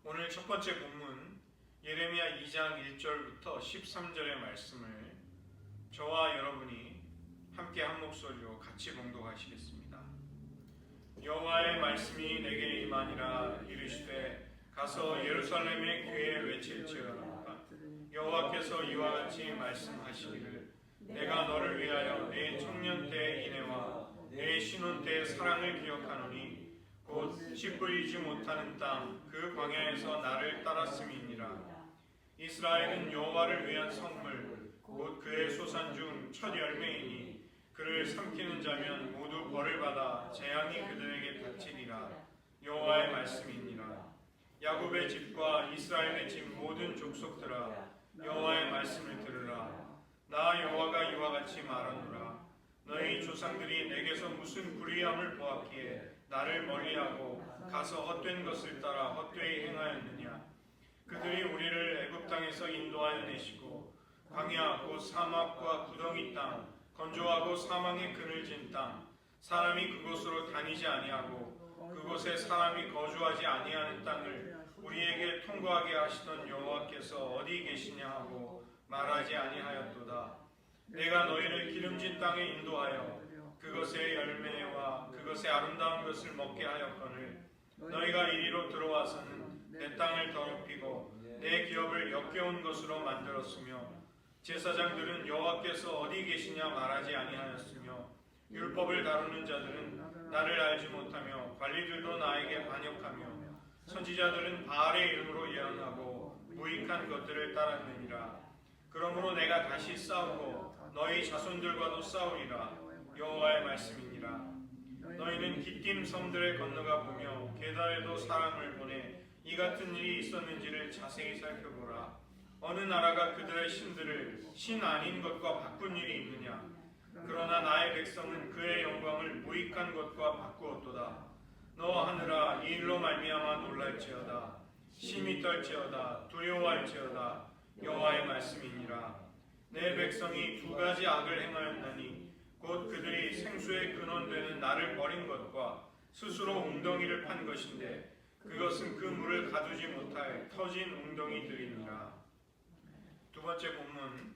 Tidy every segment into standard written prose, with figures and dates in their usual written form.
오늘 첫 번째 본문 예레미야 2장 1절부터 13절의 말씀을 저와 여러분이 함께 한 목소리로 같이 봉독하시겠습니다. 여호와의 말씀이 내게 임하니라. 이르시되 가서 예루살렘의 귀에 외칠지어다. 여호와께서 이와 같이 말씀하시기를 내가 너를 위하여 내 청년 때의 인애와 내 신혼 때의 사랑을 기억하노니 곧 씨 뿌리지 못하는 땅 그 광야에서 나를 따랐음이니라. 이스라엘은 여호와를 위한 성물 곧 그의 소산 중 첫 열매이니 그를 삼키는 자면 모두 벌을 받아 재앙이 그들에게 닥치리라. 여호와의 말씀이니라. 야곱의 집과 이스라엘의 집 모든 족속들아 여호와의 말씀을 들으라. 나 여호와가 이와 같이 말하노라. 너희 조상들이 내게서 무슨 불의함을 보았기에 나를 멀리하고 가서 헛된 것을 따라 헛되이 행하였느냐. 그들이 우리를 애굽 땅에서 인도하여 내시고 광야 곧 사막과 구덩이 땅 건조하고 사망의 그늘진 땅 사람이 그곳으로 다니지 아니하고 그곳에 사람이 거주하지 아니하는 땅을 우리에게 통과하게 하시던 여호와께서 어디 계시냐 하고 말하지 아니하였도다. 내가 너희를 기름진 땅에 인도하여 그것의 열매와 그것의 아름다운 것을 먹게 하였거늘 너희가 이리로 들어와서는 내 땅을 더럽히고 내 기업을 역겨운 것으로 만들었으며 제사장들은 여호와께서 어디 계시냐 말하지 아니하였으며 율법을 다루는 자들은 나를 알지 못하며 관리들도 나에게 반역하며 선지자들은 바알의 이름으로 예언하고 무익한 것들을 따랐느니라. 그러므로 내가 다시 싸우고 너희 자손들과도 싸우리라. 여호와의 말씀이니라. 너희는 기띔 섬들에 건너가 보며 게달에도 사람을 보내 이 같은 일이 있었는지를 자세히 살펴보라. 어느 나라가 그들의 신들을 신 아닌 것과 바꾼 일이 있느냐. 그러나 나의 백성은 그의 영광을 무익한 것과 바꾸었도다. 너 하늘아 이 일로 말미암아 놀랄지어다. 심히 떨지어다. 두려워할지어다. 여호와의 말씀이니라. 내 백성이 두 가지 악을 행하였나니 곧 그들이 생수의 근원되는 나를 버린 것과 스스로 웅덩이를 판 것인데 그것은 그 물을 가두지 못할 터진 웅덩이들이니라. 두 번째 본문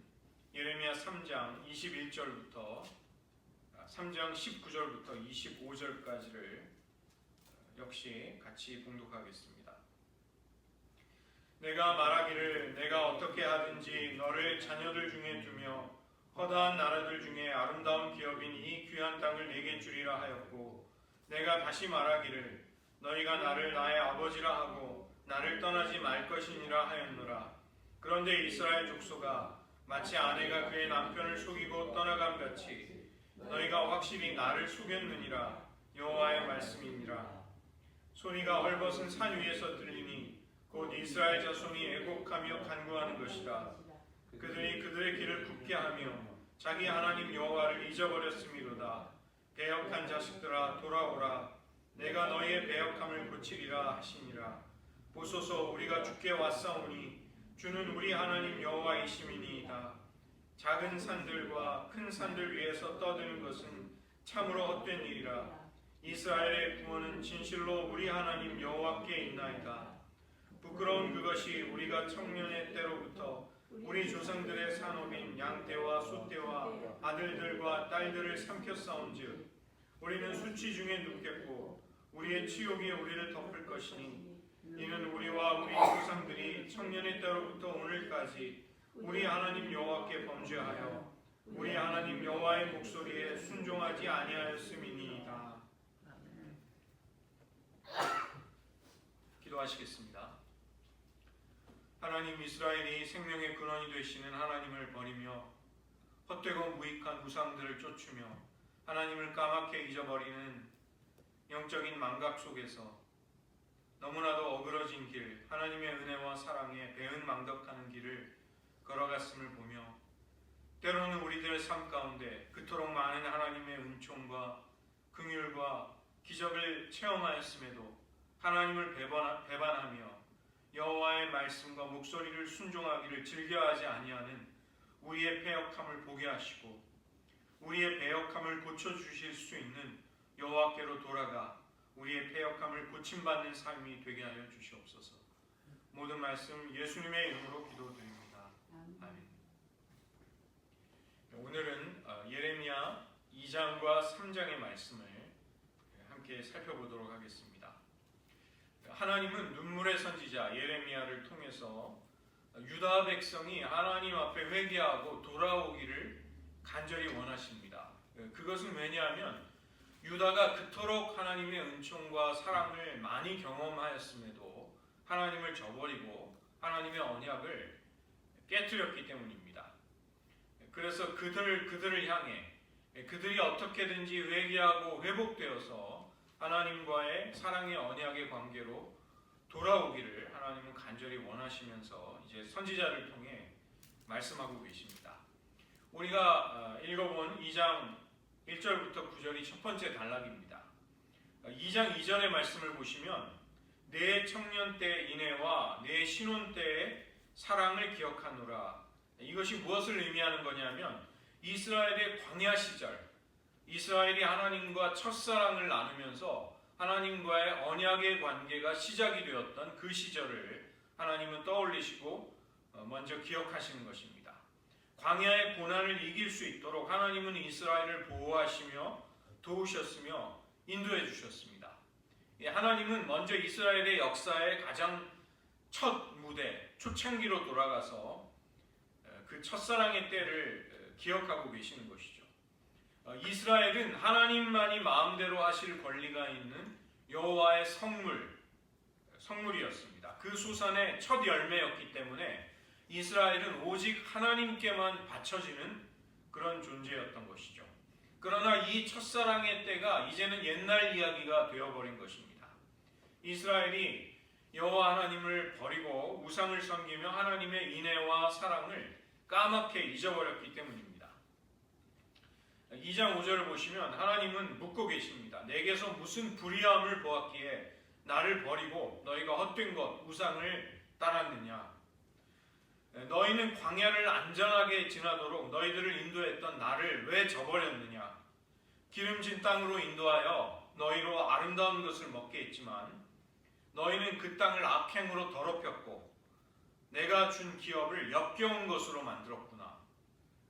예레미야 3장 21절부터 3장 19절부터 25절까지를 역시 같이 봉독하겠습니다. 내가 말하기를 내가 어떻게 하든지 너를 자녀들 중에 두며 허다한 나라들 중에 아름다운 기업인 이 귀한 땅을 내게 주리라 하였고 내가 다시 말하기를 너희가 나를 나의 아버지라 하고 나를 떠나지 말 것이니라 하였노라. 그런데 이스라엘 족속아 마치 아내가 그의 남편을 속이고 떠나감 같이 너희가 확실히 나를 속였느니라. 여호와의 말씀이니라. 소리가 헐벗은 산 위에서 들리니 곧 이스라엘 자손이 애곡하며 간구하는 것이라. 그들이 그들의 길을 굽게 하며 자기 하나님 여호와를 잊어버렸음이로다. 배역한 자식들아 돌아오라. 내가 너희의 배역함을 고치리라 하시니라. 보소서 우리가 주께 왔사오니 주는 우리 하나님 여호와이심이니이다. 작은 산들과 큰 산들 위에서 떠드는 것은 참으로 헛된 일이라. 이스라엘의 구원은 진실로 우리 하나님 여호와께 있나이다. 부끄러운 그것이 우리가 청년의 때로부터 우리 조상들의 산업인 양떼와 소떼와 아들들과 딸들을 삼켰사온즉 우리는 수치 중에 눕겠고 우리의 치욕이 우리를 덮을 것이니 이는 우리와 우리 조상들이 청년의 때로부터 오늘까지 우리 하나님 여호와께 범죄하여 우리 하나님 여호와의 목소리에 순종하지 아니하였음이니이다. 기도하시겠습니다. 하나님, 이스라엘이 생명의 근원이 되시는 하나님을 버리며 헛되고 무익한 우상들을 쫓으며 하나님을 까맣게 잊어버리는 영적인 망각 속에서 너무나도 어그러진 길, 하나님의 은혜와 사랑에 배은망덕하는 길을 걸어갔음을 보며 때로는 우리들의 삶 가운데 그토록 많은 하나님의 은총과 긍휼과 기적을 체험하였음에도 하나님을 배반하며 여호와의 말씀과 목소리를 순종하기를 즐겨하지 아니하는 우리의 패역함을 보게 하시고 우리의 패역함을 고쳐주실 수 있는 여호와께로 돌아가 우리의 패역함을 고침받는 삶이 되게 하여 주시옵소서. 모든 말씀 예수님의 이름으로 기도드립니다. 아멘. 오늘은 예레미야 2장과 3장의 말씀을 함께 살펴보도록 하겠습니다. 하나님은 눈물의 선지자 예레미야를 통해서 유다 백성이 하나님 앞에 회개하고 돌아오기를 간절히 원하십니다. 그것은 왜냐하면 유다가 그토록 하나님의 은총과 사랑을 많이 경험하였음에도 하나님을 저버리고 하나님의 언약을 깨뜨렸기 때문입니다. 그래서 그들을 향해 그들이 어떻게든지 회개하고 회복되어서 하나님과의 사랑의 언약의 관계로 돌아오기를 하나님은 간절히 원하시면서 이제 선지자를 통해 말씀하고 계십니다. 우리가 읽어본 2장 1절부터 9절이 첫 번째 단락입니다. 2장 2절의 말씀을 보시면 내 청년 때 인애와 내 신혼 때의 사랑을 기억하노라. 이것이 무엇을 의미하는 거냐면 이스라엘의 광야 시절, 이스라엘이 하나님과 첫사랑을 나누면서 하나님과의 언약의 관계가 시작이 되었던 그 시절을 하나님은 떠올리시고 먼저 기억하시는 것입니다. 광야의 고난을 이길 수 있도록 하나님은 이스라엘을 보호하시며 도우셨으며 인도해 주셨습니다. 하나님은 먼저 이스라엘의 역사의 가장 첫 무대, 초창기로 돌아가서 그 첫사랑의 때를 기억하고 계시는 것이죠. 이스라엘은 하나님만이 마음대로 하실 권리가 있는 여호와의 성물이었습니다. 그 수산의 첫 열매였기 때문에 이스라엘은 오직 하나님께만 바쳐지는 그런 존재였던 것이죠. 그러나 이 첫사랑의 때가 이제는 옛날 이야기가 되어버린 것입니다. 이스라엘이 여호와 하나님을 버리고 우상을 섬기며 하나님의 인애와 사랑을 까맣게 잊어버렸기 때문입니다. 2장 5절을 보시면 하나님은 묻고 계십니다. 내게서 무슨 불의함을 보았기에 나를 버리고 너희가 헛된 것 우상을 따랐느냐. 너희는 광야를 안전하게 지나도록 너희들을 인도했던 나를 왜 저버렸느냐. 기름진 땅으로 인도하여 너희로 아름다운 것을 먹게 했지만 너희는 그 땅을 악행으로 더럽혔고 내가 준 기업을 역겨운 것으로 만들었구나.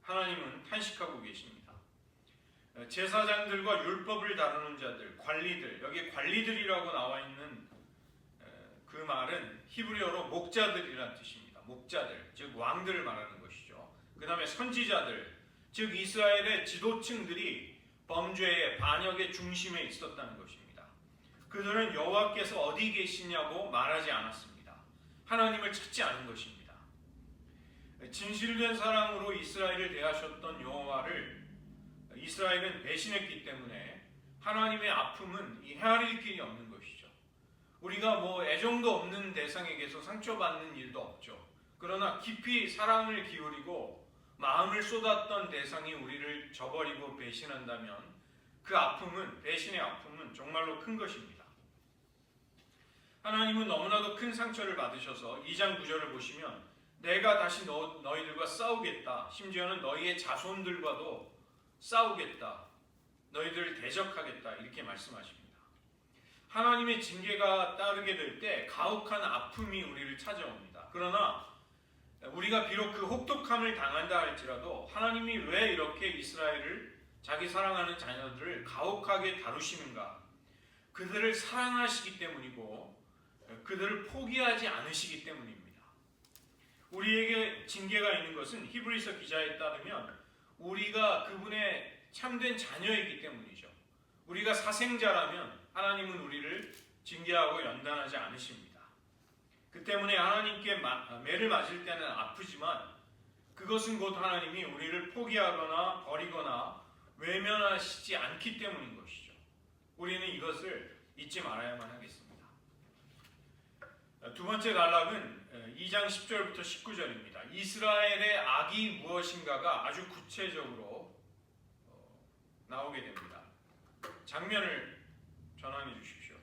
하나님은 탄식하고 계십니다. 제사장들과 율법을 다루는 자들, 관리들, 여기 관리들이라고 나와 있는 그 말은 히브리어로 목자들이라는 뜻입니다. 목자들, 즉 왕들을 말하는 것이죠. 그 다음에 선지자들, 즉 이스라엘의 지도층들이 범죄의 반역의 중심에 있었다는 것입니다. 그들은 여호와께서 어디 계시냐고 말하지 않았습니다. 하나님을 찾지 않은 것입니다. 진실된 사랑으로 이스라엘을 대하셨던 여호와를 이스라엘은 배신했기 때문에 하나님의 아픔은 헤아릴 길이 없는 것이죠. 우리가 애정도 없는 대상에게서 상처받는 일도 없죠. 그러나 깊이 사랑을 기울이고 마음을 쏟았던 대상이 우리를 저버리고 배신한다면 그 아픔은, 배신의 아픔은 정말로 큰 것입니다. 하나님은 너무나도 큰 상처를 받으셔서 2장 9절을 보시면 내가 다시 너희들과 싸우겠다. 심지어는 너희의 자손들과도 싸우겠다. 너희들을 대적하겠다. 이렇게 말씀하십니다. 하나님의 징계가 따르게 될 때 가혹한 아픔이 우리를 찾아옵니다. 그러나 우리가 비록 그 혹독함을 당한다 할지라도 하나님이 왜 이렇게 이스라엘을, 자기 사랑하는 자녀들을 가혹하게 다루시는가? 그들을 사랑하시기 때문이고 그들을 포기하지 않으시기 때문입니다. 우리에게 징계가 있는 것은 히브리서 기자에 따르면 우리가 그분의 참된 자녀이기 때문이죠. 우리가 사생자라면 하나님은 우리를 징계하고 연단하지 않으십니다. 그 때문에 하나님께 매를 맞을 때는 아프지만 그것은 곧 하나님이 우리를 포기하거나 버리거나 외면하시지 않기 때문인 것이죠. 우리는 이것을 잊지 말아야만 하겠습니다. 두 번째 단락은 2장 10절부터 19절입니다. 이스라엘의 악이 무엇인가가 아주 구체적으로 나오게 됩니다. 장면을 전환해 주십시오.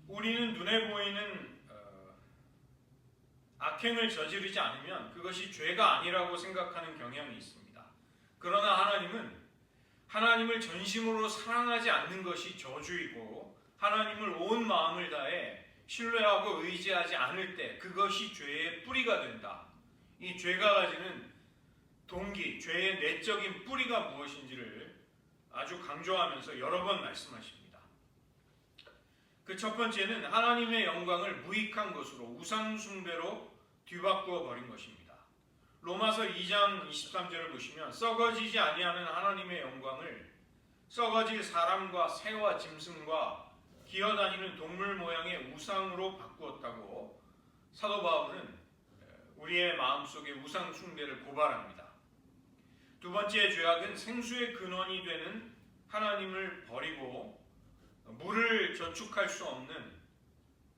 우리는 눈에 보이는 악행을 저지르지 않으면 그것이 죄가 아니라고 생각하는 경향이 있습니다. 그러나 하나님은 하나님을 전심으로 사랑하지 않는 것이 저주이고 하나님을 온 마음을 다해 신뢰하고 의지하지 않을 때 그것이 죄의 뿌리가 된다. 이 죄가 가지는 동기, 죄의 내적인 뿌리가 무엇인지를 아주 강조하면서 여러 번 말씀하십니다. 그 첫 번째는 하나님의 영광을 무익한 것으로 우상 숭배로 뒤바꾸어 버린 것입니다. 로마서 2장 23절을 보시면 썩어지지 아니하는 하나님의 영광을 썩어질 사람과 새와 짐승과 기어다니는 동물 모양의 우상으로 바꾸었다고 사도 바울은 우리의 마음속에 우상 숭배를 고발합니다. 두 번째 죄악은 생수의 근원이 되는 하나님을 버리고 물을 저축할 수 없는,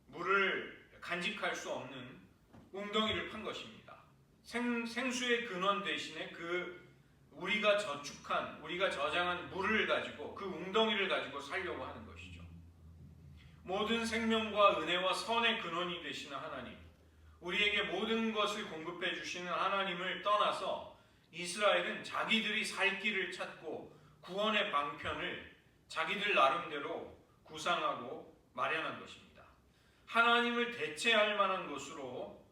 물을 간직할 수 없는 웅덩이를 판 것입니다. 생수의 근원 대신에 우리가 저축한, 우리가 저장한 물을 가지고 그 웅덩이를 가지고 살려고 하는 것이죠. 모든 생명과 은혜와 선의 근원이 되시는 하나님, 우리에게 모든 것을 공급해 주시는 하나님을 떠나서 이스라엘은 자기들이 살 길을 찾고 구원의 방편을 자기들 나름대로 구상하고 마련한 것입니다. 하나님을 대체할 만한 것으로,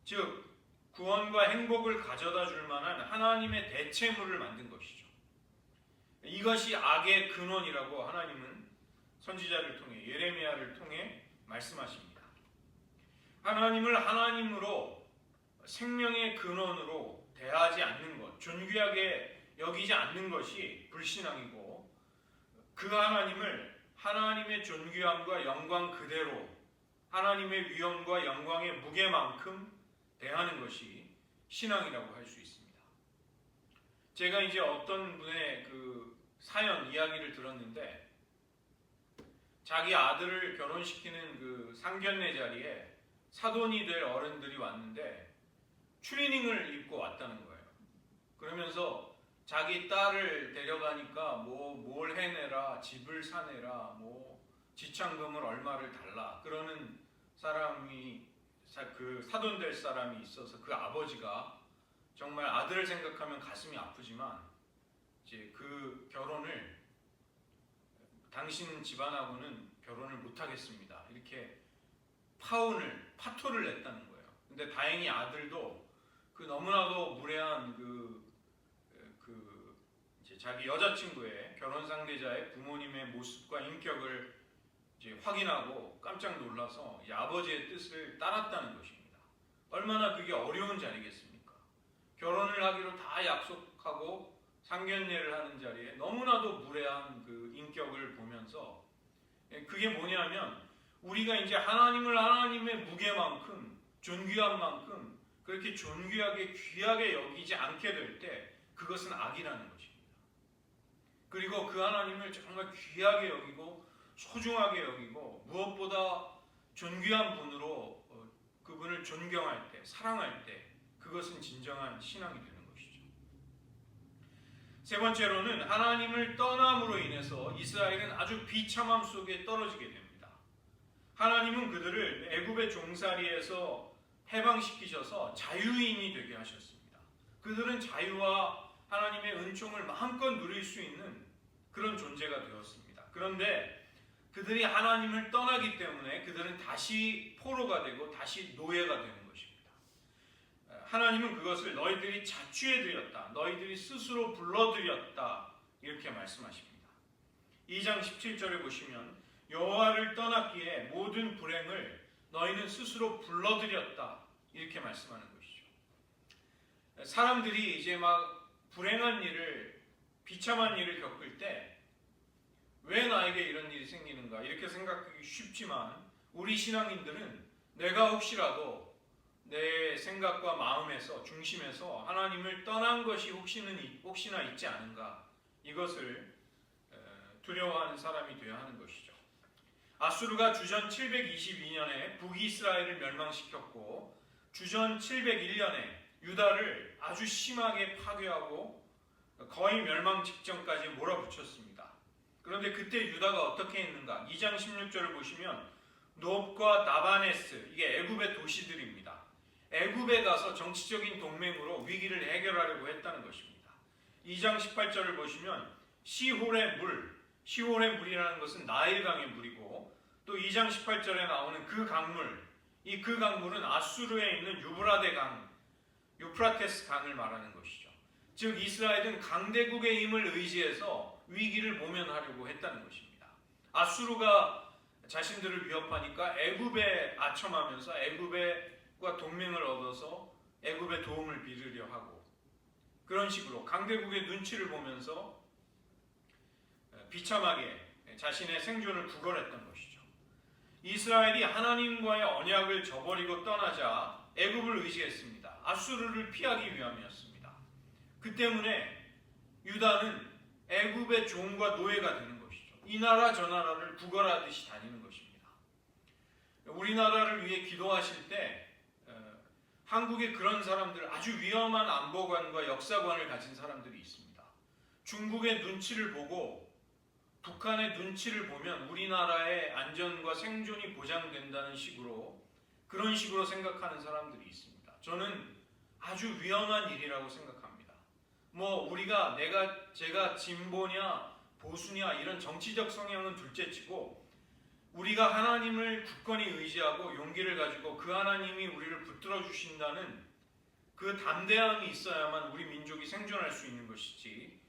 즉 구원과 행복을 가져다 줄 만한 하나님의 대체물을 만든 것이죠. 이것이 악의 근원이라고 하나님은 선지자를 통해, 예레미야를 통해 말씀하십니다. 하나님을 하나님으로 생명의 근원으로 대하지 않는 것, 존귀하게 여기지 않는 것이 불신앙이고, 그 하나님을 하나님의 존귀함과 영광 그대로 하나님의 위엄과 영광의 무게만큼 대하는 것이 신앙이라고 할 수 있습니다. 제가 이제 어떤 분의 그 사연 이야기를 들었는데, 자기 아들을 결혼시키는 그 상견례 자리에 사돈이 될 어른들이 왔는데 추리닝을 입고 왔다는 거예요. 그러면서 자기 딸을 데려가니까 뭘 해내라, 집을 사내라, 지참금을 얼마를 달라 그러는 사람이, 그 사돈 될 사람이 있어서 그 아버지가 정말 아들을 생각하면 가슴이 아프지만 이제 그 결혼을 당신 집안하고는 결혼을 못하겠습니다. 이렇게 파토를 냈다는 거예요. 근데 다행히 아들도 그 너무나도 무례한 이제 자기 여자친구의 결혼 상대자의 부모님의 모습과 인격을 이제 확인하고 깜짝 놀라서 이 아버지의 뜻을 따랐다는 것입니다. 얼마나 그게 어려운 자리겠습니까? 결혼을 하기로 다 약속하고 상견례를 하는 자리에 너무나도 무례한 그 인격을 보면서, 그게 뭐냐면 우리가 이제 하나님을 하나님의 무게만큼, 존귀한 만큼 그렇게 존귀하게 귀하게 여기지 않게 될 때 그것은 악이라는 것입니다. 그리고 그 하나님을 정말 귀하게 여기고 소중하게 여기고 무엇보다 존귀한 분으로 그분을 존경할 때, 사랑할 때 그것은 진정한 신앙이 되는 것이죠. 세 번째로는 하나님을 떠남으로 인해서 이스라엘은 아주 비참함 속에 떨어지게 됩니다. 하나님은 그들을 애굽의 종살이에서 해방시키셔서 자유인이 되게 하셨습니다. 그들은 자유와 하나님의 은총을 마음껏 누릴 수 있는 그런 존재가 되었습니다. 그런데 그들이 하나님을 떠나기 때문에 그들은 다시 포로가 되고 다시 노예가 되는 것입니다. 하나님은 그것을 너희들이 자취해 드렸다, 너희들이 스스로 불러들였다 이렇게 말씀하십니다. 2장 17절에 보시면 여호와를 떠났기에 모든 불행을 너희는 스스로 불러들였다 이렇게 말씀하는 것이죠. 사람들이 이제 막 불행한 일을, 비참한 일을 겪을 때 왜 나에게 이런 일이 생기는가 이렇게 생각하기 쉽지만, 우리 신앙인들은 내가 혹시라도 내 생각과 마음에서, 중심에서 하나님을 떠난 것이 혹시나 있지 않은가, 이것을 두려워하는 사람이 되어야 하는 것이죠. 아수르가 주전 722년에 북이스라엘을 멸망시켰고 주전 701년에 유다를 아주 심하게 파괴하고 거의 멸망 직전까지 몰아붙였습니다. 그런데 그때 유다가 어떻게 했는가? 2장 16절을 보시면 놉과 다바네스, 이게 애굽의 도시들입니다. 애굽에 가서 정치적인 동맹으로 위기를 해결하려고 했다는 것입니다. 2장 18절을 보시면 시홀의 물, 시홀의 물이라는 것은 나일강의 물이고 또 2장 18절에 나오는 그 강물, 그 강물은 아수르에 있는 유브라데 강, 유프라테스 강을 말하는 것이죠. 즉 이스라엘은 강대국의 힘을 의지해서 위기를 모면하려고 했다는 것입니다. 아수르가 자신들을 위협하니까 애굽에 아첨하면서 애굽과 동맹을 얻어서 애굽의 도움을 빌으려 하고, 그런 식으로 강대국의 눈치를 보면서 비참하게 자신의 생존을 구걸했던 것이죠. 이스라엘이 하나님과의 언약을 저버리고 떠나자 애굽을 의지했습니다. 아수르를 피하기 위함이었습니다. 그 때문에 유다는 애굽의 종과 노예가 되는 것이죠. 이 나라 저 나라를 구걸하듯이 다니는 것입니다. 우리나라를 위해 기도하실 때 한국에 그런 사람들, 아주 위험한 안보관과 역사관을 가진 사람들이 있습니다. 중국의 눈치를 보고 북한의 눈치를 보면 우리나라의 안전과 생존이 보장된다는 식으로, 그런 식으로 생각하는 사람들이 있습니다. 저는 아주 위험한 일이라고 생각합니다. 제가 진보냐 보수냐 이런 정치적 성향은 둘째치고, 우리가 하나님을 굳건히 의지하고 용기를 가지고 그 하나님이 우리를 붙들어 주신다는 그 담대함이 있어야만 우리 민족이 생존할 수 있는 것이지,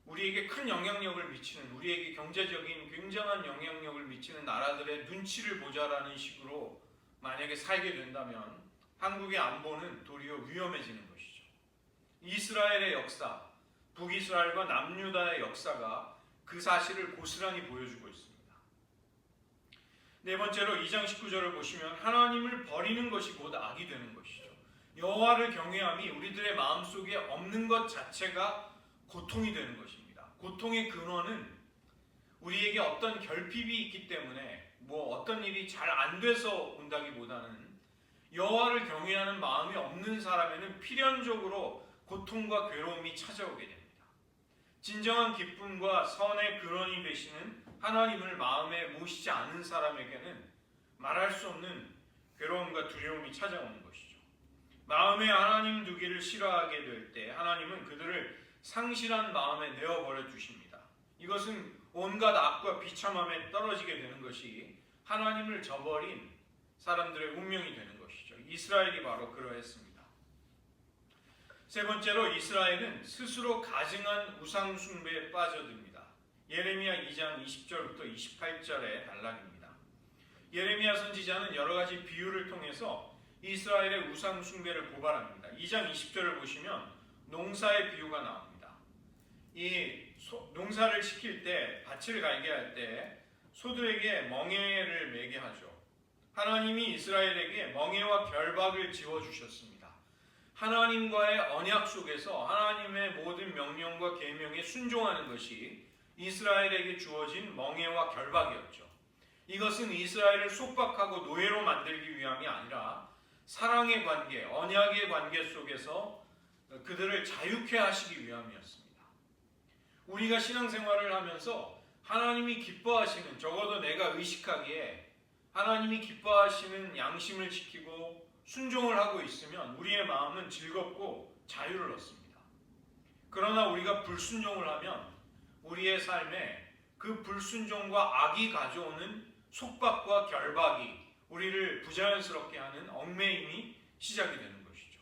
우리에게 큰 영향력을 미치는, 우리에게 경제적인 굉장한 영향력을 미치는 나라들의 눈치를 보자라는 식으로 만약에 살게 된다면 한국의 안보는 도리어 위험해지는 것이죠. 이스라엘의 역사, 북이스라엘과 남유다의 역사가 그 사실을 고스란히 보여주고 있습니다. 네 번째로 2장 19절을 보시면 하나님을 버리는 것이 곧 악이 되는 것이죠. 여호와를 경외함이 우리들의 마음속에 없는 것 자체가 고통이 되는 것입니다. 고통의 근원은 우리에게 어떤 결핍이 있기 때문에 어떤 일이 잘 안 돼서 온다기보다는 여호와를 경외하는 마음이 없는 사람에는 필연적으로 고통과 괴로움이 찾아오게 됩니다. 진정한 기쁨과 선의 근원이 되시는 하나님을 마음에 모시지 않은 사람에게는 말할 수 없는 괴로움과 두려움이 찾아오는 것이죠. 마음에 하나님 두기를 싫어하게 될 때 하나님은 그들을 상실한 마음에 내어버려 주십니다. 이것은 온갖 악과 비참함에 떨어지게 되는 것이 하나님을 저버린 사람들의 운명이 되는 것이죠. 이스라엘이 바로 그러했습니다. 세 번째로 이스라엘은 스스로 가증한 우상 숭배에 빠져듭니다. 예레미야 2장 20절부터 28절의 단락입니다. 예레미야 선지자는 여러 가지 비유를 통해서 이스라엘의 우상 숭배를 고발합니다. 2장 20절을 보시면 농사의 비유가 나옵니다. 농사를 시킬 때, 밭을 갈게 할 때 소들에게 멍에를 매게 하죠. 하나님이 이스라엘에게 멍에와 결박을 지어주셨습니다. 하나님과의 언약 속에서 하나님의 모든 명령과 계명에 순종하는 것이 이스라엘에게 주어진 멍에와 결박이었죠. 이것은 이스라엘을 속박하고 노예로 만들기 위함이 아니라 사랑의 관계, 언약의 관계 속에서 그들을 자유케 하시기 위함이었습니다. 우리가 신앙생활을 하면서 하나님이 기뻐하시는, 적어도 내가 의식하기에 하나님이 기뻐하시는 양심을 지키고 순종을 하고 있으면 우리의 마음은 즐겁고 자유를 얻습니다. 그러나 우리가 불순종을 하면 우리의 삶에 그 불순종과 악이 가져오는 속박과 결박이 우리를 부자연스럽게 하는 얽매임이 시작이 되는 것이죠.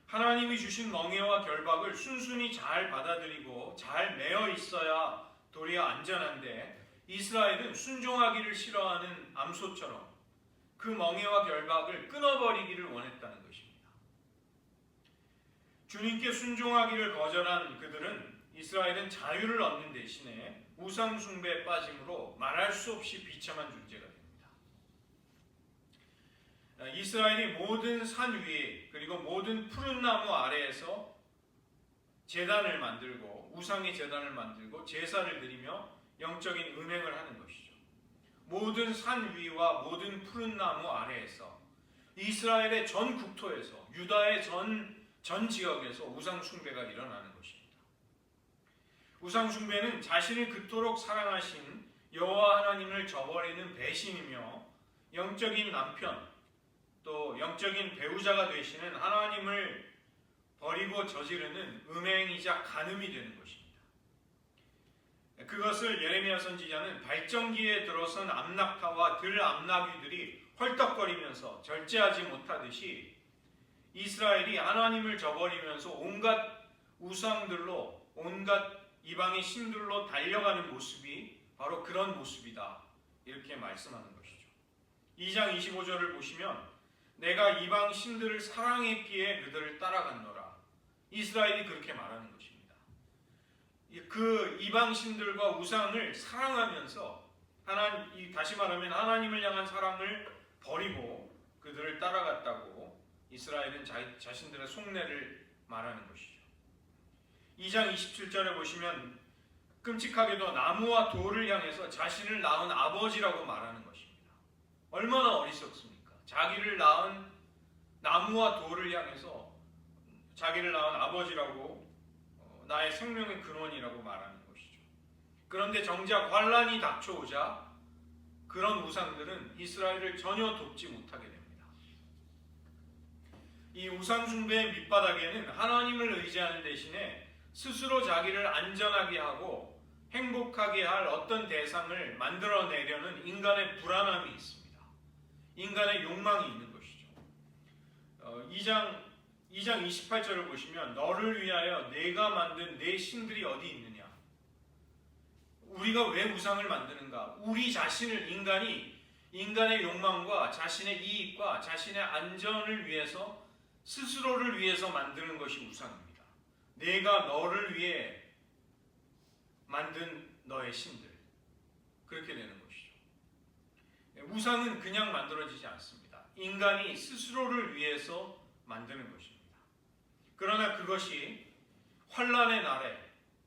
하나님이 주신 멍에와 결박을 순순히 잘 받아들이고 잘 매어 있어야 도리어 안전한데, 이스라엘은 순종하기를 싫어하는 암소처럼 그 멍에와 결박을 끊어버리기를 원했다는 것입니다. 주님께 순종하기를 거절한 그들은, 이스라엘은 자유를 얻는 대신에 우상 숭배에 빠짐으로 말할 수 없이 비참한 존재가 됩니다. 이스라엘이 모든 산 위에 그리고 모든 푸른 나무 아래에서 제단을 만들고 우상의 제단을 만들고 제사를 드리며 영적인 음행을 하는 것이죠. 모든 산 위와 모든 푸른 나무 아래에서, 이스라엘의 전 국토에서, 유다의 전 지역에서 우상 숭배가 일어나는 것입니다. 우상 숭배는 자신을 그토록 사랑하신 여호와 하나님을 저버리는 배신이며, 영적인 남편 또 영적인 배우자가 되시는 하나님을 버리고 저지르는 음행이자 간음이 되는 것입니다. 그것을 예레미야 선지자는 발전기에 들어선 암낙타와 들암나귀들이 헐떡거리면서 절제하지 못하듯이 이스라엘이 하나님을 저버리면서 온갖 우상들로, 온갖 이방의 신들로 달려가는 모습이 바로 그런 모습이다, 이렇게 말씀하는 것이죠. 2장 25절을 보시면 내가 이방 신들을 사랑했기에 그들을 따라갔노라. 이스라엘이 그렇게 말하는 것입니다. 그 이방 신들과 우상을 사랑하면서 다시 말하면 하나님을 향한 사랑을 버리고 그들을 따라갔다고 이스라엘은 자신들의 속내를 말하는 것이죠. 2장 27절에 보시면 끔찍하게도 나무와 돌을 향해서 자신을 낳은 아버지라고 말하는 것입니다. 얼마나 어리석습니까? 자기를 낳은 나무와 돌을 향해서 자기를 낳은 아버지라고, 나의 생명의 근원이라고 말하는 것이죠. 그런데 정작 환란이 닥쳐오자 그런 우상들은 이스라엘을 전혀 돕지 못하게 됩니다. 이 우상 숭배의 밑바닥에는 하나님을 의지하는 대신에 스스로 자기를 안전하게 하고 행복하게 할 어떤 대상을 만들어내려는 인간의 불안함이 있습니다. 인간의 욕망이 있는 것이죠. 2장 28절을 보시면 너를 위하여 내가 만든 내 신들이 어디 있느냐. 우리가 왜 우상을 만드는가? 우리 자신을, 인간의 욕망과 자신의 이익과 자신의 안전을 위해서, 스스로를 위해서 만드는 것이 우상입니다. 내가 너를 위해 만든 너의 신들, 그렇게 되는 것이죠. 우상은 그냥 만들어지지 않습니다. 인간이 스스로를 위해서 만드는 것입니다. 그러나 그것이 환란의 날에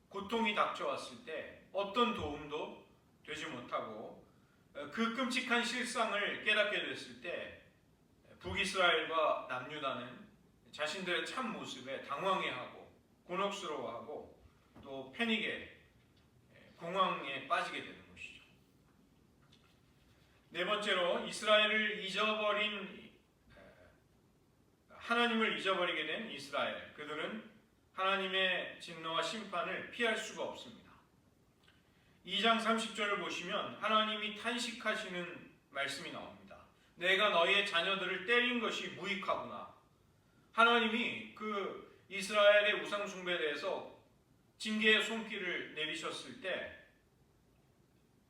고통이 닥쳐왔을 때 어떤 도움도 되지 못하고 그 끔찍한 실상을 깨닫게 됐을 때 북이스라엘과 남유다는 자신들의 참 모습에 당황해하고 곤혹스러워하고 또 패닉에, 공황에 빠지게 되는 것이죠. 네 번째로 하나님을 잊어버리게 된 이스라엘, 그들은 하나님의 진노와 심판을 피할 수가 없습니다. 2장 30절을 보시면 하나님이 탄식하시는 말씀이 나옵니다. 내가 너희의 자녀들을 때린 것이 무익하구나. 하나님이 그 이스라엘의 우상 숭배에 대해서 징계의 손길을 내리셨을 때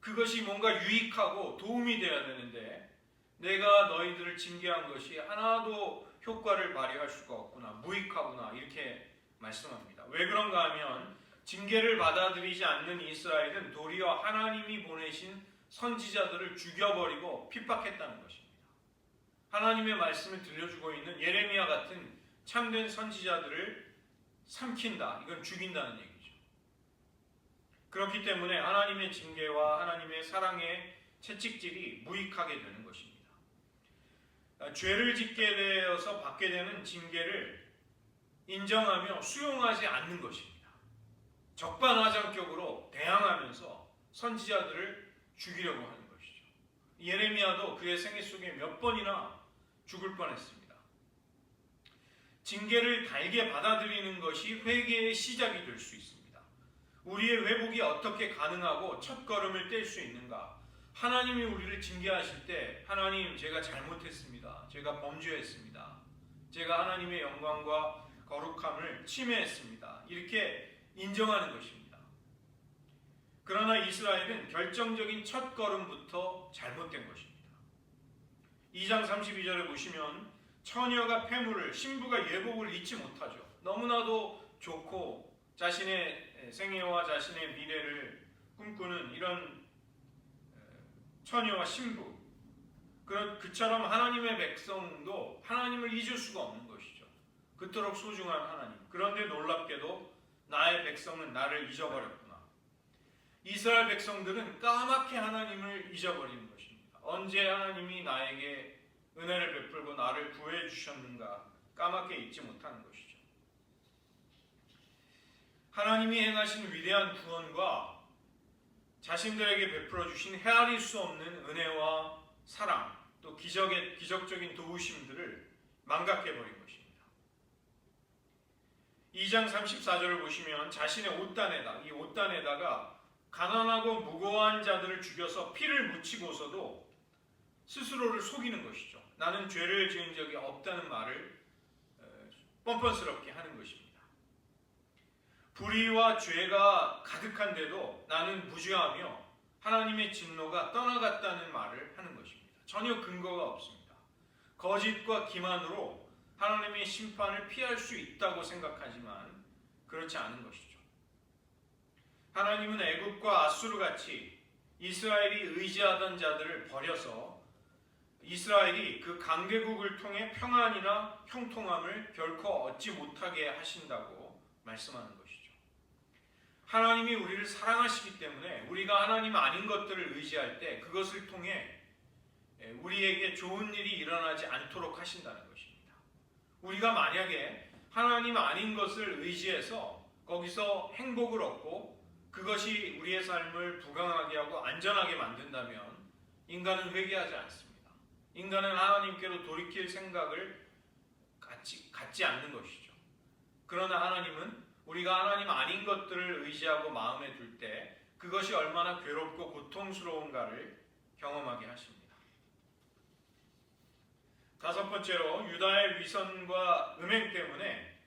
그것이 뭔가 유익하고 도움이 되어야 되는데 내가 너희들을 징계한 것이 하나도 효과를 발휘할 수가 없구나, 무익하구나, 이렇게 말씀합니다. 왜 그런가 하면 징계를 받아들이지 않는 이스라엘은 도리어 하나님이 보내신 선지자들을 죽여버리고 핍박했다는 것입니다. 하나님의 말씀을 들려주고 있는 예레미야 같은 참된 선지자들을 삼킨다, 이건 죽인다는 얘기죠. 그렇기 때문에 하나님의 징계와 하나님의 사랑의 채찍질이 무익하게 되는 것입니다. 죄를 짓게 되어서 받게 되는 징계를 인정하며 수용하지 않는 것입니다. 적반하장격으로 대항하면서 선지자들을 죽이려고 하는 것이죠. 예레미야도 그의 생애 속에 몇 번이나 죽을 뻔했습니다. 징계를 달게 받아들이는 것이 회개의 시작이 될 수 있습니다. 우리의 회복이 어떻게 가능하고 첫걸음을 뗄 수 있는가? 하나님이 우리를 징계하실 때 하나님, 제가 잘못했습니다. 제가 범죄했습니다. 제가 하나님의 영광과 거룩함을 침해했습니다. 이렇게 인정하는 것입니다. 그러나 이스라엘은 결정적인 첫걸음부터 잘못된 것입니다. 2장 32절에 보시면 처녀가 폐물을, 신부가 예복을 잊지 못하죠. 너무나도 좋고 자신의 생애와 자신의 미래를 꿈꾸는 이런 처녀와 신부, 그처럼 하나님의 백성도 하나님을 잊을 수가 없는 것이죠. 그토록 소중한 하나님. 그런데 놀랍게도 나의 백성은 나를 잊어버렸구나. 이스라엘 백성들은 까맣게 하나님을 잊어버리는 것입니다. 언제 하나님이 나에게 은혜를 베풀고 나를 구해 주셨는가 까맣게 잊지 못하는 것이죠. 하나님이 행하신 위대한 구원과 자신들에게 베풀어 주신 헤아릴 수 없는 은혜와 사랑, 또 기적적인 도우심들을 망각해버린 것입니다. 2장 34절을 보시면 자신의 옷단에다, 이 옷단에다가 가난하고 무고한 자들을 죽여서 피를 묻히고서도 스스로를 속이는 것이죠. 나는 죄를 지은 적이 없다는 말을 뻔뻔스럽게 하는 것입니다. 불의와 죄가 가득한데도 나는 무죄하며 하나님의 진노가 떠나갔다는 말을 하는 것입니다. 전혀 근거가 없습니다. 거짓과 기만으로 하나님의 심판을 피할 수 있다고 생각하지만 그렇지 않은 것이죠. 하나님은 애굽과 아수르 같이 이스라엘이 의지하던 자들을 버려서 이스라엘이 그 강대국을 통해 평안이나 형통함을 결코 얻지 못하게 하신다고 말씀하는 것이죠. 하나님이 우리를 사랑하시기 때문에 우리가 하나님 아닌 것들을 의지할 때 그것을 통해 우리에게 좋은 일이 일어나지 않도록 하신다는 것입니다. 우리가 만약에 하나님 아닌 것을 의지해서 거기서 행복을 얻고 그것이 우리의 삶을 부강하게 하고 안전하게 만든다면 인간은 회개하지 않습니다. 인간은 하나님께로 돌이킬 생각을 갖지 않는 것이죠. 그러나 하나님은 우리가 하나님 아닌 것들을 의지하고 마음에 둘 때 그것이 얼마나 괴롭고 고통스러운가를 경험하게 하십니다. 다섯 번째로 유다의 위선과 음행 때문에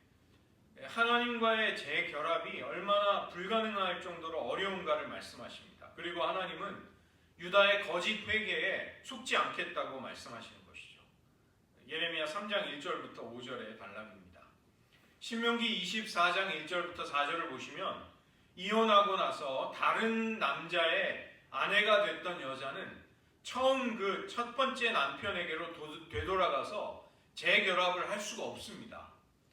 하나님과의 재결합이 얼마나 불가능할 정도로 어려운가를 말씀하십니다. 그리고 하나님은 유다의 거짓 회개에 속지 않겠다고 말씀하시는 것이죠. 예레미야 3장 1절부터 5절의 단락입니다. 신명기 24장 1절부터 4절을 보시면 이혼하고 나서 다른 남자의 아내가 됐던 여자는 처음 그 첫 번째 남편에게로 되돌아가서 재결합을 할 수가 없습니다.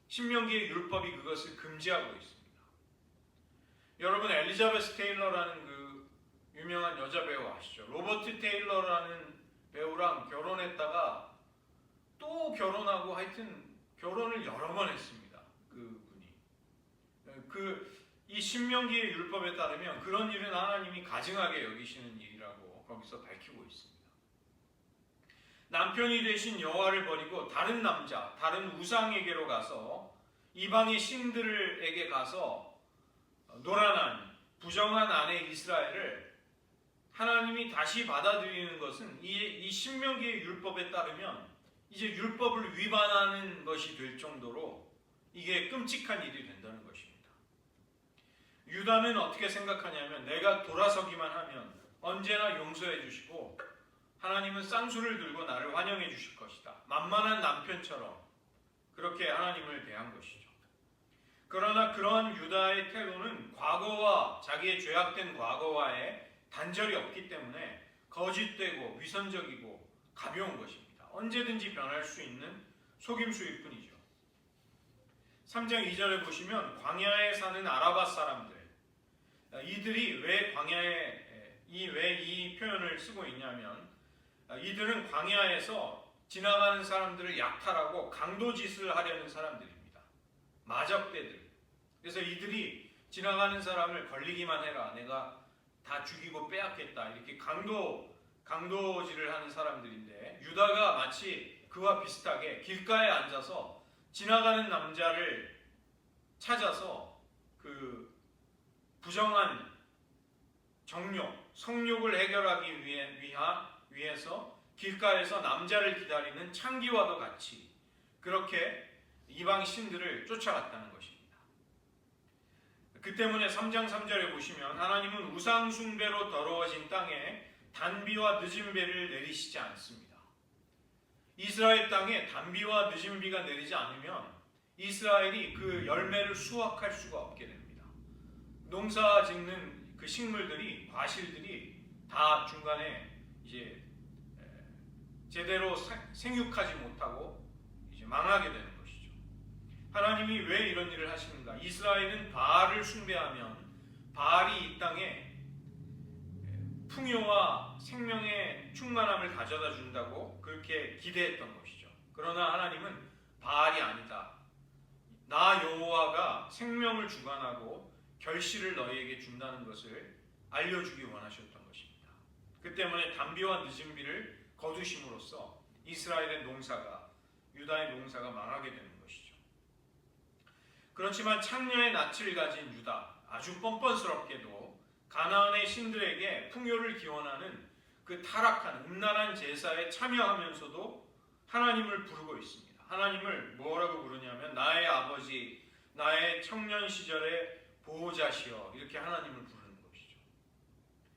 신명기의 율법이 그것을 금지하고 있습니다. 여러분 엘리자베스 테일러라는 그 유명한 여자 배우 아시죠? 로버트 테일러라는 배우랑 결혼했다가 또 결혼하고 하여튼 결혼을 여러 번 했습니다. 그분이. 이 신명기의 율법에 따르면 그런 일은 하나님이 가증하게 여기시는 일이라고 거기서 밝히고 있습니다. 남편이 되신 여호와를 버리고 다른 남자, 다른 우상에게로 가서 이방의 신들에게 가서 노란한 부정한 아내 이스라엘을 하나님이 다시 받아들이는 것은 이 신명기의 율법에 따르면 이제 율법을 위반하는 것이 될 정도로 이게 끔찍한 일이 된다는 것입니다. 유다는 어떻게 생각하냐면 내가 돌아서기만 하면 언제나 용서해 주시고 하나님은 쌍수를 들고 나를 환영해 주실 것이다. 만만한 남편처럼 그렇게 하나님을 대한 것이죠. 그러나 그러한 유다의 태도는 과거와 자기의 죄악된 과거와의 단절이 없기 때문에 거짓되고 위선적이고 가벼운 것입니다. 언제든지 변할 수 있는 속임수일 뿐이죠. 3장 2절에 보시면 광야에 사는 아라바 사람들, 이들이 왜 광야에 이 표현을 쓰고 있냐면 이들은 광야에서 지나가는 사람들을 약탈하고 강도짓을 하려는 사람들입니다. 마적대들. 그래서 이들이 지나가는 사람을 걸리기만 해라. 내가 다 죽이고 빼앗겠다. 이렇게 강도질을 하는 사람들인데 유다가 마치 그와 비슷하게 길가에 앉아서 지나가는 남자를 찾아서 그 부정한 정욕, 성욕을 해결하기 위해서 길가에서 남자를 기다리는 창기와도 같이 그렇게 이방 신들을 쫓아갔다는 것입니다. 그 때문에 3장 3절에 보시면 하나님은 우상 숭배로 더러워진 땅에 단비와 늦은 비를 내리시지 않습니다. 이스라엘 땅에 단비와 늦은 비가 내리지 않으면 이스라엘이 그 열매를 수확할 수가 없게 됩니다. 농사 짓는 그 식물들이, 과실들이 다 중간에 이제 제대로 생육하지 못하고 이제 망하게 되는 것이죠. 하나님이 왜 이런 일을 하시는가? 이스라엘은 바알을 숭배하면 바알이 이 땅에 풍요와 생명의 충만함을 가져다 준다고 그렇게 기대했던 것이죠. 그러나 하나님은 바알이 아니다. 나 여호와가 생명을 주관하고 결실을 너희에게 준다는 것을 알려주기 원하셨던 것입니다. 그 때문에 단비와 늦은 비를 거두심으로써 이스라엘의 농사가, 유다의 농사가 망하게 되는 것이죠. 그렇지만 창녀의 낯을 가진 유다, 아주 뻔뻔스럽게도 가나안의 신들에게 풍요를 기원하는 그 타락한 음란한 제사에 참여하면서도 하나님을 부르고 있습니다. 하나님을 뭐라고 부르냐면 나의 아버지, 나의 청년 시절의 보호자시여, 이렇게 하나님을 부르는 것이죠.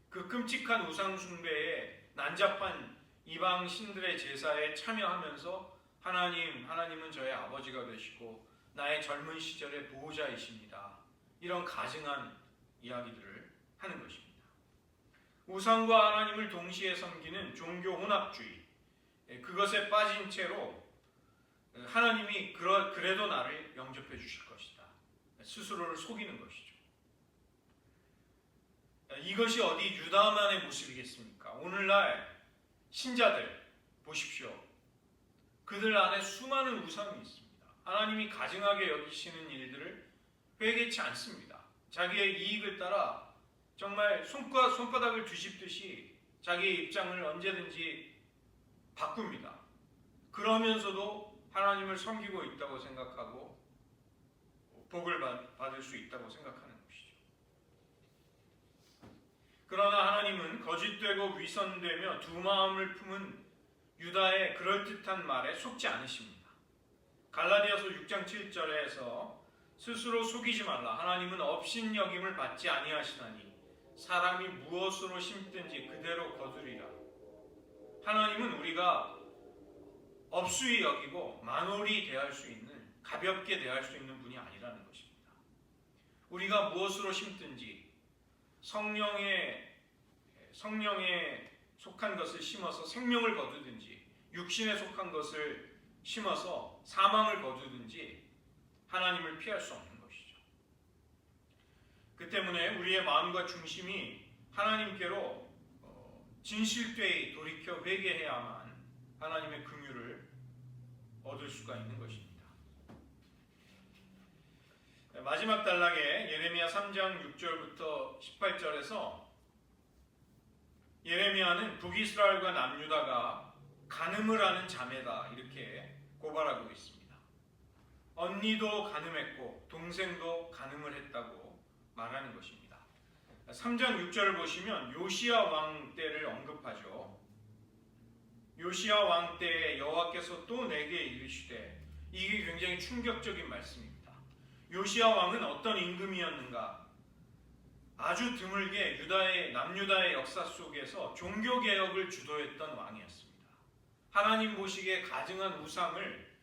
그 끔찍한 우상 숭배에 난잡한 이방 신들의 제사에 참여하면서 하나님은 저의 아버지가 되시고 나의 젊은 시절의 보호자이십니다. 이런 가증한 이야기들을 하는 것입니다. 우상과 하나님을 동시에 섬기는 종교 혼합주의, 그것에 빠진 채로 하나님이 그래도 나를 영접해 주실 것이다, 스스로를 속이는 것이죠. 이것이 어디 유다만의 모습이겠습니까? 오늘날 신자들 보십시오. 그들 안에 수많은 우상이 있습니다. 하나님이 가증하게 여기시는 일들을 회개치 않습니다. 자기의 이익을 따라 정말 손바닥을 뒤집듯이 자기의 입장을 언제든지 바꿉니다. 그러면서도 하나님을 섬기고 있다고 생각하고 복을 받을 수 있다고 생각하는 것이죠. 그러나 하나님은 거짓되고 위선되며 두 마음을 품은 유다의 그럴듯한 말에 속지 않으십니다. 갈라디아서 6장 7절에서 스스로 속이지 말라. 하나님은 업신여김을 받지 아니하시나니 사람이 무엇으로 심든지 그대로 거두리라. 하나님은 우리가 업수히 여기고 만홀히 대할 수 있는, 가볍게 대할 수 있는 분이 아니라는 것입니다. 우리가 무엇으로 심든지 성령에 속한 것을 심어서 생명을 거두든지 육신에 속한 것을 심어서 사망을 거두든지 하나님을 피할 수 없는 것이죠. 그 때문에 우리의 마음과 중심이 하나님께로 진실되이 돌이켜 회개해야만 하나님의 긍휼을 얻을 수가 있는 것입니다. 마지막 단락에 예레미야 3장 6절부터 18절에서 예레미야는 북이스라엘과 남유다가 간음을 하는 자매다, 이렇게 고발하고 있습니다. 언니도 간음했고 동생도 간음을 했다고 말하는 것입니다. 3장 6절을 보시면 요시야 왕 때를 언급하죠. 요시야 왕 때에 여호와께서 또 내게 이르시되, 이게 굉장히 충격적인 말씀입니다. 요시야 왕은 어떤 임금이었는가? 아주 드물게 남유다의 역사 속에서 종교개혁을 주도했던 왕이었습니다. 하나님 보시기에 가증한 우상을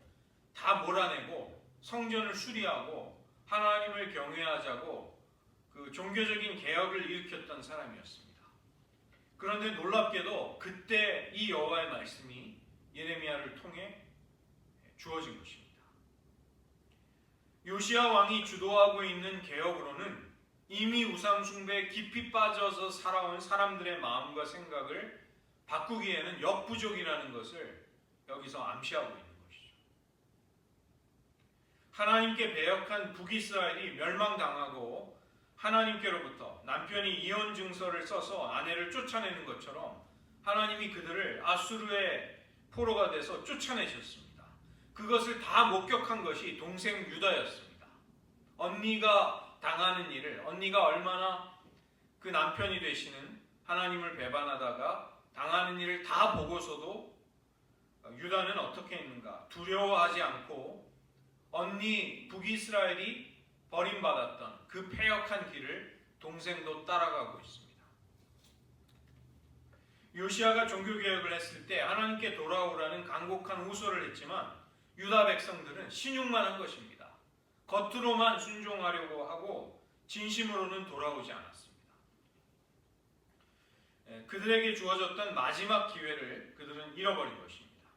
다 몰아내고 성전을 수리하고 하나님을 경외하자고 그 종교적인 개혁을 일으켰던 사람이었습니다. 그런데 놀랍게도 그때 이 여호와의 말씀이 예레미야를 통해 주어진 것입니다. 요시야 왕이 주도하고 있는 개혁으로는 이미 우상 숭배에 깊이 빠져서 살아온 사람들의 마음과 생각을 바꾸기에는 역부족이라는 것을 여기서 암시하고 있는 것이죠. 하나님께 배역한 북이스라엘이 멸망당하고 하나님께로부터 남편이 이혼 증서를 써서 아내를 쫓아내는 것처럼 하나님이 그들을 아수르의 포로가 돼서 쫓아내셨습니다. 그것을 다 목격한 것이 동생 유다였습니다. 언니가 당하는 일을, 언니가 얼마나 그 남편이 되시는 하나님을 배반하다가 당하는 일을 다 보고서도 유다는 어떻게 했는가? 두려워하지 않고 언니 북이스라엘이 버림받았던 그 패역한 길을 동생도 따라가고 있습니다. 요시야가 종교개혁을 했을 때 하나님께 돌아오라는 간곡한 호소를 했지만 유다 백성들은 신용만 한 것입니다. 겉으로만 순종하려고 하고 진심으로는 돌아오지 않았습니다. 그들에게 주어졌던 마지막 기회를 그들은 잃어버린 것입니다.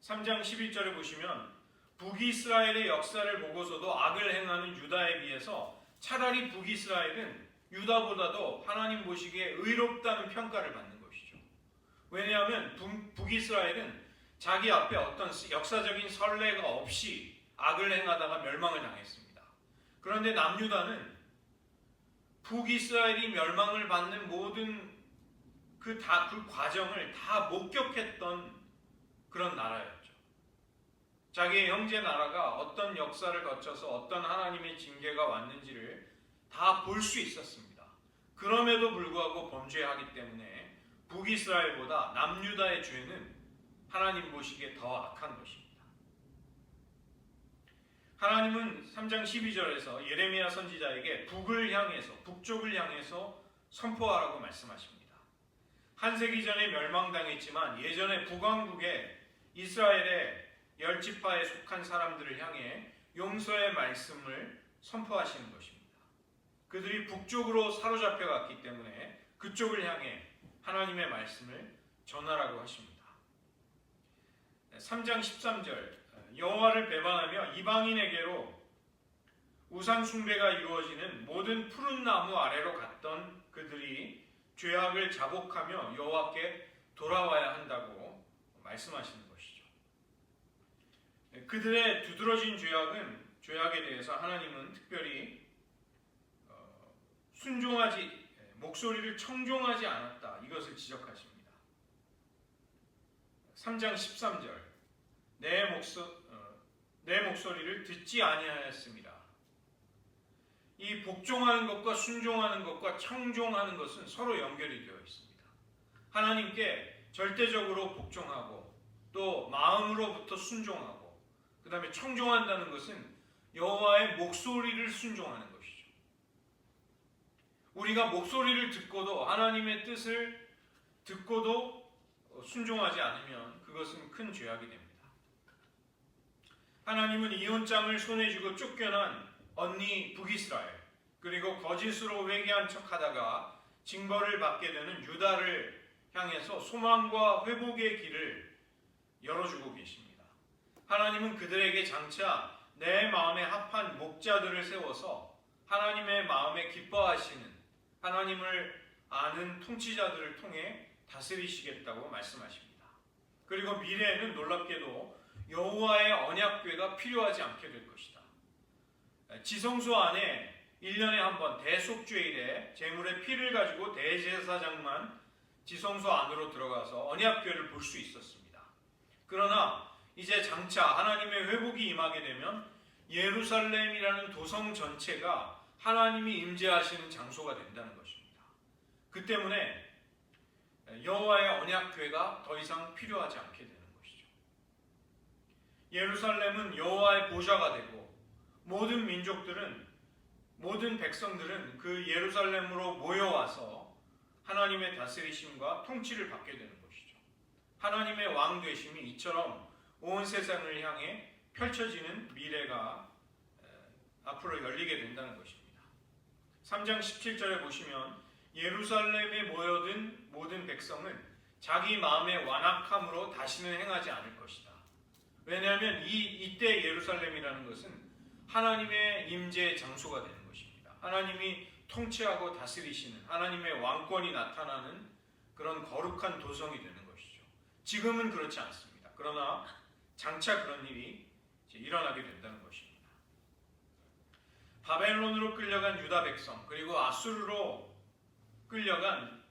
3장 11절에 보시면 북이스라엘의 역사를 보고서도 악을 행하는 유다에 비해서 차라리 북이스라엘은 유다보다도 하나님 보시기에 의롭다는 평가를 받는 것이죠. 왜냐하면 북이스라엘은 자기 앞에 어떤 역사적인 선례가 없이 악을 행하다가 멸망을 당했습니다. 그런데 남유다는 북이스라엘이 멸망을 받는 모든 그 과정을 다 목격했던 그런 나라였죠. 자기의 형제 나라가 어떤 역사를 거쳐서 어떤 하나님의 징계가 왔는지를 다 볼 수 있었습니다. 그럼에도 불구하고 범죄하기 때문에 북이스라엘보다 남유다의 죄는 하나님 보시기에 더 악한 것입니다. 하나님은 3장 12절에서 예레미야 선지자에게 북쪽을 향해서 선포하라고 말씀하십니다. 한 세기 전에 멸망당했지만 예전에 북왕국에 이스라엘의 10지파에 속한 사람들을 향해 용서의 말씀을 선포하시는 것입니다. 그들이 북쪽으로 사로잡혀갔기 때문에 그쪽을 향해 하나님의 말씀을 전하라고 하십니다. 3장 13절 여호와를 배반하며 이방인에게로 우상 숭배가 이루어지는 모든 푸른 나무 아래로 갔던 그들이 죄악을 자복하며 여호와께 돌아와야 한다고 말씀하시는 것이죠. 그들의 두드러진 죄악에 대해서 하나님은 특별히 목소리를 청종하지 않았다, 이것을 지적하십니다. 3장 13절 내 목소리를 듣지 아니하였습니다. 이 복종하는 것과 순종하는 것과 청종하는 것은 서로 연결이 되어 있습니다. 하나님께 절대적으로 복종하고 또 마음으로부터 순종하고 그 다음에 청종한다는 것은 여호와의 목소리를 순종하는 것이죠. 우리가 목소리를 듣고도 하나님의 뜻을 듣고도 순종하지 않으면 그것은 큰 죄악이 됩니다. 하나님은 이혼장을 손에 쥐고 쫓겨난 언니 북이스라엘, 그리고 거짓으로 회개한 척하다가 징벌을 받게 되는 유다를 향해서 소망과 회복의 길을 열어주고 계십니다. 하나님은 그들에게 장차 내 마음에 합한 목자들을 세워서 하나님의 마음에 기뻐하시는 하나님을 아는 통치자들을 통해 다스리시겠다고 말씀하십니다. 그리고 미래에는 놀랍게도 여호와의 언약궤가 필요하지 않게 될 것이다. 지성소 안에 1년에 한 번 대속죄일에 제물의 피를 가지고 대제사장만 지성소 안으로 들어가서 언약궤를 볼 수 있었습니다. 그러나 이제 장차 하나님의 회복이 임하게 되면 예루살렘이라는 도성 전체가 하나님이 임재하시는 장소가 된다는 것입니다. 그 때문에 여호와의 언약궤가 더 이상 필요하지 않게 되는 것이죠. 예루살렘은 여호와의 보좌가 되고 모든 민족들은, 모든 백성들은 그 예루살렘으로 모여와서 하나님의 다스리심과 통치를 받게 되는 것이죠. 하나님의 왕 되심이 이처럼 온 세상을 향해 펼쳐지는 미래가 앞으로 열리게 된다는 것입니다. 3장 17절에 보시면 예루살렘에 모여든 모든 백성은 자기 마음의 완악함으로 다시는 행하지 않을 것이다. 왜냐하면 이때 예루살렘이라는 것은 하나님의 임재의 장소가 되는 것입니다. 하나님이 통치하고 다스리시는 하나님의 왕권이 나타나는 그런 거룩한 도성이 되는 것이죠. 지금은 그렇지 않습니다. 그러나 장차 그런 일이 일어나게 된다는 것입니다. 바벨론으로 끌려간 유다 백성, 그리고 아수르로 끌려간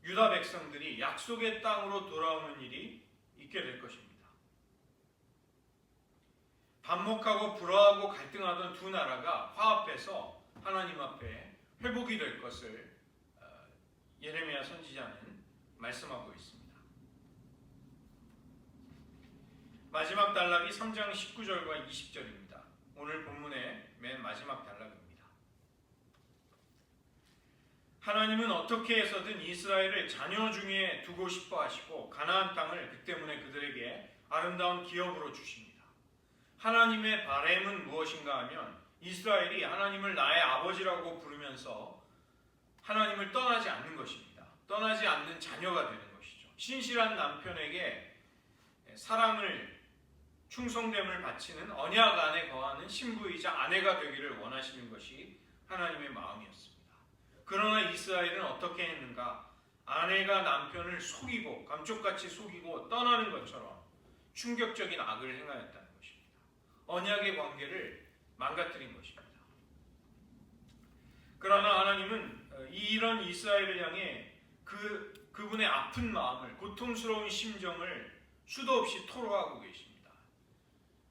유다 백성들이 약속의 땅으로 돌아오는 일이 있게 될 것입니다. 반목하고 불화하고 갈등하던 두 나라가 화합해서 하나님 앞에 회복이 될 것을 예레미야 선지자는 말씀하고 있습니다. 마지막 단락이 3장 19절과 20절입니다. 오늘 본문의 맨 마지막 단락입니다. 하나님은 어떻게 해서든 이스라엘을 자녀 중에 두고 싶어 하시고 가나안 땅을 그 때문에 그들에게 아름다운 기업으로 주십니다. 하나님의 바램은 무엇인가 하면 이스라엘이 하나님을 나의 아버지라고 부르면서 하나님을 떠나지 않는 것입니다. 떠나지 않는 자녀가 되는 것이죠. 신실한 남편에게 사랑을, 충성됨을 바치는 언약 안에 거하는 신부이자 아내가 되기를 원하시는 것이 하나님의 마음이었습니다. 그러나 이스라엘은 어떻게 했는가? 아내가 남편을 속이고 감쪽같이 속이고 떠나는 것처럼 충격적인 악을 행하였다는 것입니다. 언약의 관계를 망가뜨린 것입니다. 그러나 하나님은 이런 이스라엘을 향해 그분의 아픈 마음을, 고통스러운 심정을 수도 없이 토로하고 계십니다.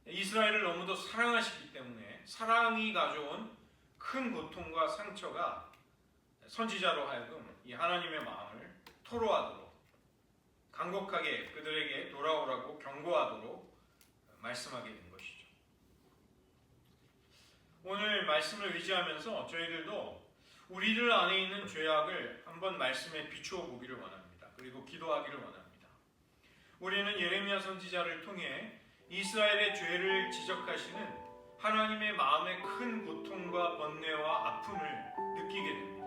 이스라엘을 너무도 사랑하시기 때문에 사랑이 가져온 큰 고통과 상처가 선지자로 하여금 이 하나님의 마음을 토로하도록 간곡하게 그들에게 돌아오라고 경고하도록 말씀하게 된 것이죠. 오늘 말씀을 의지하면서 저희들도 우리들 안에 있는 죄악을 한번 말씀에 비추어 보기를 원합니다. 그리고 기도하기를 원합니다. 우리는 예레미야 선지자를 통해 이스라엘의 죄를 지적하시는 하나님의 마음의 큰 고통과 번뇌와 아픔을 느끼게 됩니다.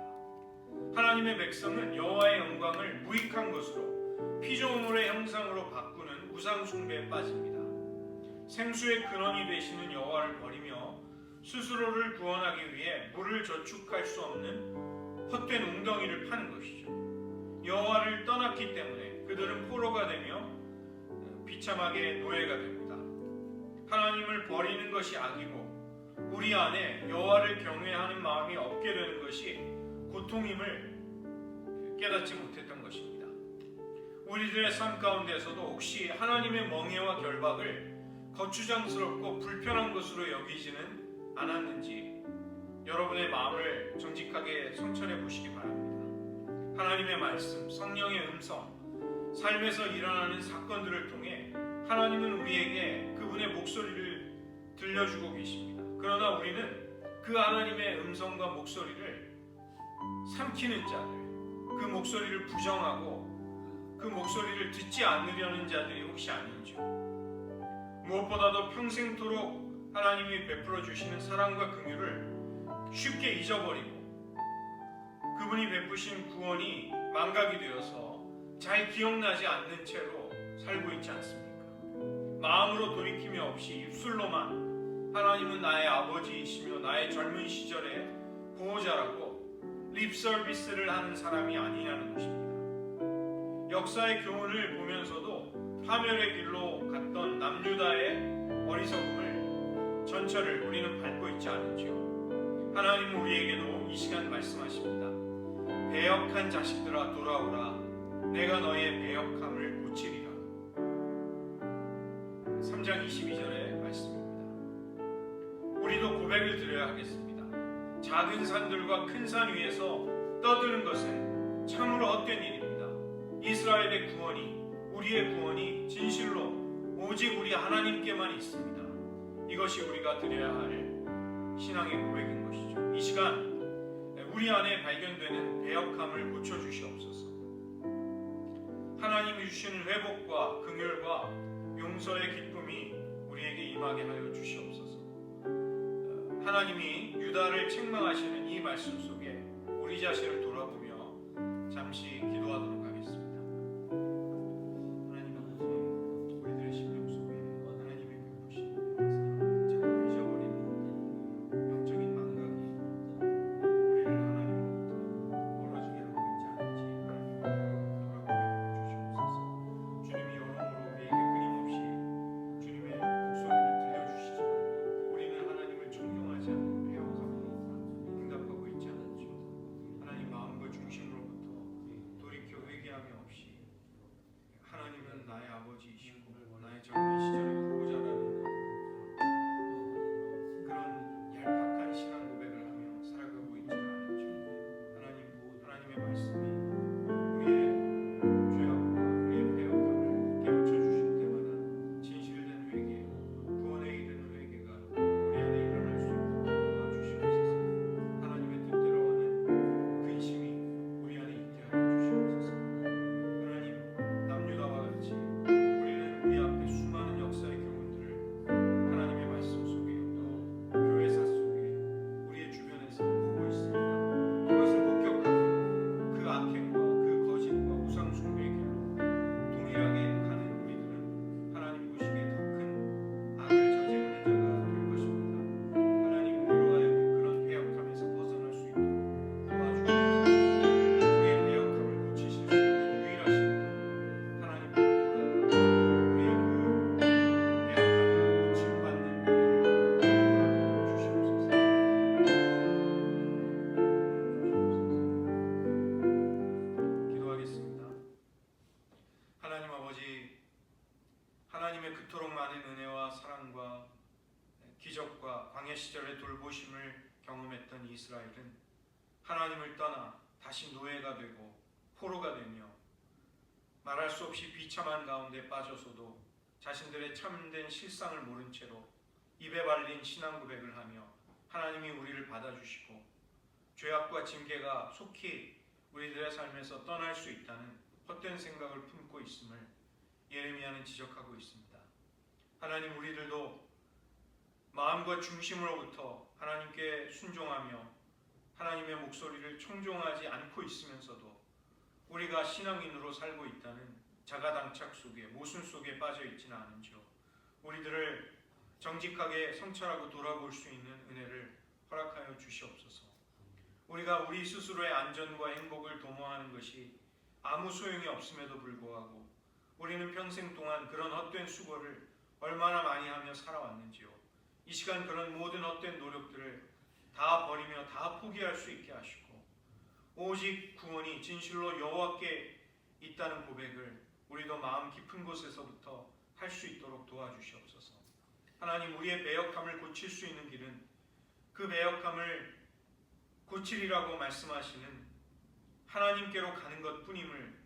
하나님의 백성은 여호와의 영광을 무익한 것으로 피조물의 형상으로 바꾸는 우상 숭배에 빠집니다. 생수의 근원이 되시는 여호와를 버리며 스스로를 구원하기 위해 물을 저축할 수 없는 헛된 웅덩이를 파는 것이죠. 여호와를 떠났기 때문에 그들은 포로가 되며 비참하게 노예가 됩니다. 하나님을 버리는 것이 악이고 우리 안에 여호와를 경외하는 마음이 없게 되는 것이 고통임을 깨닫지 못했던 것입니다. 우리들의 삶 가운데서도 혹시 하나님의 멍에와 결박을 거추장스럽고 불편한 것으로 여기지는 않았는지 여러분의 마음을 정직하게 성찰해 보시기 바랍니다. 하나님의 말씀, 성령의 음성, 삶에서 일어나는 사건들을 통해 하나님은 우리에게 그분의 목소리를 들려주고 계십니다. 그러나 우리는 그 하나님의 음성과 목소리를 삼키는 자들, 그 목소리를 부정하고 그 목소리를 듣지 않으려는 자들이 혹시 아닌지요. 무엇보다도 평생토록 하나님이 베풀어 주시는 사랑과 긍휼을 쉽게 잊어버리고 그분이 베푸신 구원이 망각이 되어서 잘 기억나지 않는 채로 살고 있지 않습니까? 마음으로 돌이킴이 없이 입술로만 하나님은 나의 아버지이시며 나의 젊은 시절의 보호자라고 립 서비스를 하는 사람이 아니냐는 것입니다. 역사의 교훈을 보면서도 파멸의 길로 갔던 남유다의 어리석음을 전철을 우리는 밟고 있지 않은지요. 하나님은 우리에게도 이 시간 말씀하십니다. 배역한 자식들아 돌아오라. 내가 너의 배역함을 고치리라. 3장 22절의 말씀입니다. 우리도 고백을 드려야 하겠습니다. 작은 산들과 큰 산 위에서 떠드는 것은 참으로 헛된 일입니다. 이스라엘의 구원이, 우리의 구원이 진실로 오직 우리 하나님께만 있습니다. 이것이 우리가 드려야 할 신앙의 고백인 것이죠. 이 시간 우리 안에 발견되는 배역함을 고쳐주시옵소서. 하나님이 주시는 회복과 긍휼과 용서의 기쁨이 우리에게 임하게 하여 주시옵소서. 하나님이 유다를 책망하시는 이 말씀 속에 우리 자신을 돌아보며 잠시 기도하도록 하겠습니다. 하나님 아버지, 우리들의 심령 속에 하나님의 베푸신 사랑을 자꾸 잊어버리는 영적인 망각이 우리를 하나님으로부터 멀어지게 하고 있지 않은지 돌아보게 주시옵소서. 주님이 여러모로 우리에게 끊임없이 주님의 목소리를 들려주시지만 우리는 하나님을 존경하지 않는 배역함으로 응답하고 있지 않았죠. 하나님 마음과 중심으로부터 돌이켜 고통을 경험했던 이스라엘은 하나님을 떠나 다시 노예가 되고 포로가 되며 말할 수 없이 비참한 가운데 빠져서도 자신들의 참된 실상을 모른 채로 입에 발린 신앙 고백을 하며 하나님이 우리를 받아주시고 죄악과 징계가 속히 우리들의 삶에서 떠날 수 있다는 헛된 생각을 품고 있음을 예레미야는 지적하고 있습니다. 하나님, 우리들도 마음과 중심으로부터 하나님께 순종하며 하나님의 목소리를 청종하지 않고 있으면서도 우리가 신앙인으로 살고 있다는 자가당착 속에, 모순 속에 빠져 있지는 않은지요. 우리들을 정직하게 성찰하고 돌아볼 수 있는 은혜를 허락하여 주시옵소서. 우리가 우리 스스로의 안전과 행복을 도모하는 것이 아무 소용이 없음에도 불구하고 우리는 평생 동안 그런 헛된 수고를 얼마나 많이 하며 살아왔는지요. 이 시간 그런 모든 헛된 노력들을 다 버리며 다 포기할 수 있게 하시고 오직 구원이 진실로 여호와께 있다는 고백을 우리도 마음 깊은 곳에서부터 할 수 있도록 도와주시옵소서. 하나님, 우리의 배역함을 고칠 수 있는 길은 그 배역함을 고치리라고 말씀하시는 하나님께로 가는 것뿐임을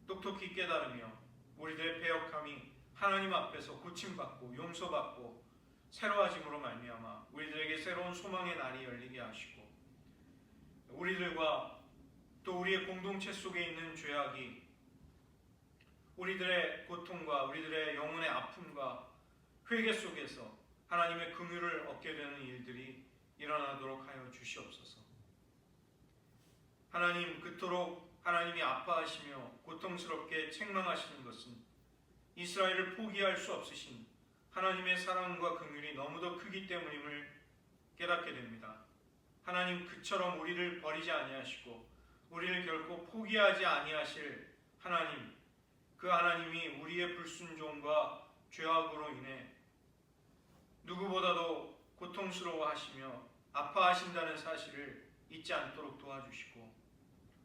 똑똑히 깨달으며 우리들의 배역함이 하나님 앞에서 고침받고 용서받고 새로워짐으로 말미암아 우리들에게 새로운 소망의 날이 열리게 하시고 우리들과 또 우리의 공동체 속에 있는 죄악이 우리들의 고통과 우리들의 영혼의 아픔과 회개 속에서 하나님의 긍휼을 얻게 되는 일들이 일어나도록 하여 주시옵소서. 하나님, 그토록 하나님이 아파하시며 고통스럽게 책망하시는 것은 이스라엘을 포기할 수 없으신 하나님의 사랑과 긍휼이 너무도 크기 때문임을 깨닫게 됩니다. 하나님, 그처럼 우리를 버리지 아니하시고 우리를 결코 포기하지 아니하실 하나님, 그 하나님이 우리의 불순종과 죄악으로 인해 누구보다도 고통스러워하시며 아파하신다는 사실을 잊지 않도록 도와주시고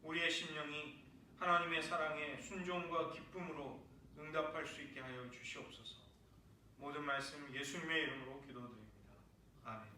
우리의 심령이 하나님의 사랑에 순종과 기쁨으로 응답할 수 있게 하여 주시옵소서. 모든 말씀 예수님의 이름으로 기도드립니다. 아멘.